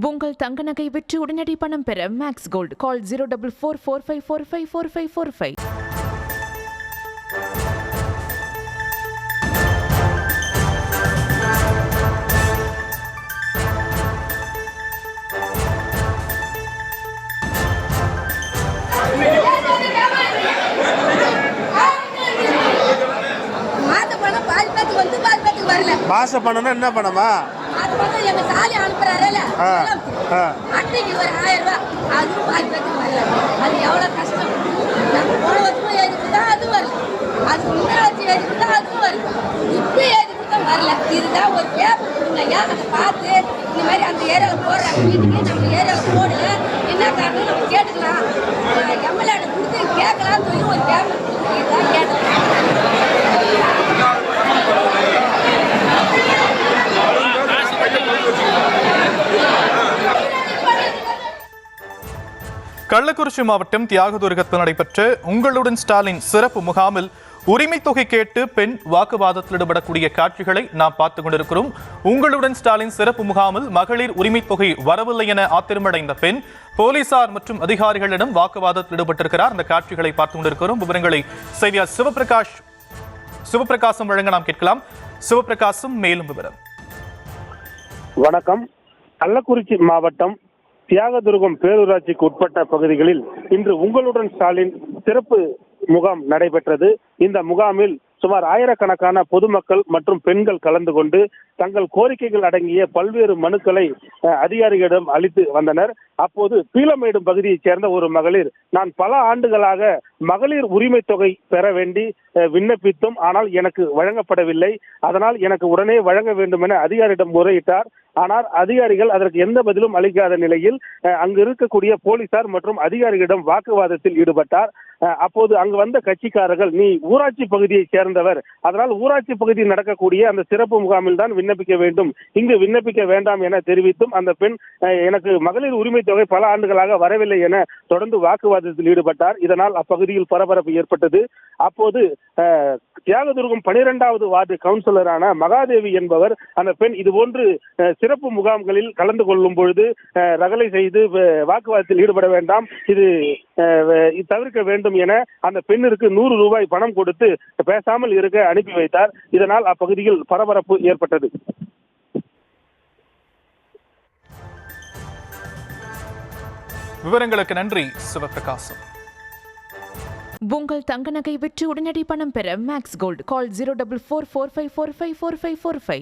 உங்கள் தங்க நகை விற்று உடனடி பணம் பெற மேக்ஸ் கோல்ட் கால் 04445454545. மாச பணம்னா என்ன பணமா? அது வந்து எங்க சாலி அனுப்புறாருல அன்னைக்கு ஒரு 1000 ரூபாய் அது பாய்க்கு வரல. அது எவ்வளவு கஷ்டம். நம்ம போன வருஷம் ஏதுக்குதான் அது வரல, அது முன்னாடி ஏதுக்குதான் அது வரல, இப்ப ஏதுக்குதான் வரல. இதுதான் ஒரு பேப்பர் கொடுங்க ஐயா, அதை பார்த்து இந்த மாதிரி அந்த ஏரியாவில் போடுறாங்க வீட்டுக்கு நம்ம ஏரியாவில் போடுங்க என்ன காரணம் நம்ம கேட்டுக்கலாம், எம்எல்ஏ கொடுத்து கேட்கலாம்னு சொல்லி ஒரு பேப்பர் இதுதான் கேட்டுக்கலாம். கள்ளக்குறிச்சி மாவட்டம் தியாகதுர்கத்தில் நடைபெற்ற உங்களுடன் ஸ்டாலின் சிறப்பு முகாமில் உரிமை தொகை கேட்டு பெண் வாக்குவாதத்தில் ஈடுபடக்கூடிய காட்சிகளை நாம் பார்த்துக் கொண்டிருக்கிறோம். உங்களுடன் ஸ்டாலின் சிறப்பு முகாமில் மகளிர் உரிமை தொகை வரவில்லை என ஆத்திரமடைந்த பெண் போலீசார் மற்றும் அதிகாரிகளிடம் வாக்குவாதத்தில் ஈடுபட்டிருக்கிறார். அந்த காட்சிகளை பார்த்துக் கொண்டிருக்கிறோம். விவரங்களை செய்தியாளர் சிவபிரகாசம் வழங்க நாம் கேட்கலாம். சிவபிரகாசம், மேலும் விவரம். வணக்கம். கள்ளக்குறிச்சி மாவட்டம் தியாகதுர்கம் பேரூராட்சிக்கு உட்பட்ட பகுதிகளில் இன்று உங்களுடன் ஸ்டாலின் சிறப்பு முகாம் நடைபெற்றது. இந்த முகாமில் சுமார் ஆயிரக்கணக்கான பொதுமக்கள் மற்றும் பெண்கள் கலந்து கொண்டு தங்கள் கோரிக்கைகள் அடங்கிய பல்வேறு மனுக்களை அதிகாரிகளிடம் அளித்து வந்தனர். அப்போது பீளமேடு பகுதியைச் சேர்ந்த ஒரு மகளிர், நான் பல ஆண்டுகளாக மகளிர் உரிமை தொகை பெற வேண்டி விண்ணப்பித்தும் ஆனால் எனக்கு வழங்கப்படவில்லை, அதனால் எனக்கு உடனே வழங்க வேண்டும் என அதிகாரியிடம் முறையிட்டார். ஆனால் அதிகாரிகள் அதற்கு எந்த பதிலும் அளிக்காத நிலையில் அங்கு இருக்கக்கூடிய போலீசார் மற்றும் அதிகாரிகளிடம் வாக்குவாதத்தில் ஈடுபட்டார். அப்போது அங்கு வந்த கட்சிக்காரர்கள், நீ ஊராட்சி பகுதியை சேர்ந்தவர், அதனால் ஊராட்சி பகுதியில் நடக்கக்கூடிய அந்த சிறப்பு முகாமில் தான் விண்ணப்பிக்க வேண்டும், இங்கு விண்ணப்பிக்க வேண்டாம் என தெரிவித்தும் அந்த பெண் எனக்கு மகளிர் உரிமை தொகை பல ஆண்டுகளாக வரவில்லை என தொடர்ந்து வாக்குவாதத்தில் ஈடுபட்டார். இதனால் அப்பகுதியில் பரபரப்பு ஏற்பட்டது. அப்போது தியாகதுர்கம் 12வது வார்டு கவுன்சிலரான மகாதேவி என்பவர், அந்த பெண் இதுபோன்று சிறப்பு முகாம்களில் கலந்து கொள்ளும் பொழுது ரகளை செய்து வாக்குவாதத்தில் ஈடுபட வேண்டாம், இது தவிர்க்க வேண்டும் என அந்த பெண்ணிற்கு 100 ரூபாய் பணம் கொடுத்து பேசாமல் இருக்க அனுப்பி வைத்தார். இதனால் அப்பகுதியில் பரபரப்பு ஏற்பட்டது. விவரங்களுக்கு நன்றி சிவபிரகாசம். உங்கள் தங்க நகை விற்று உடனடி பணம் பெற மேக்ஸ் கோல்ட் கால் 04445454545.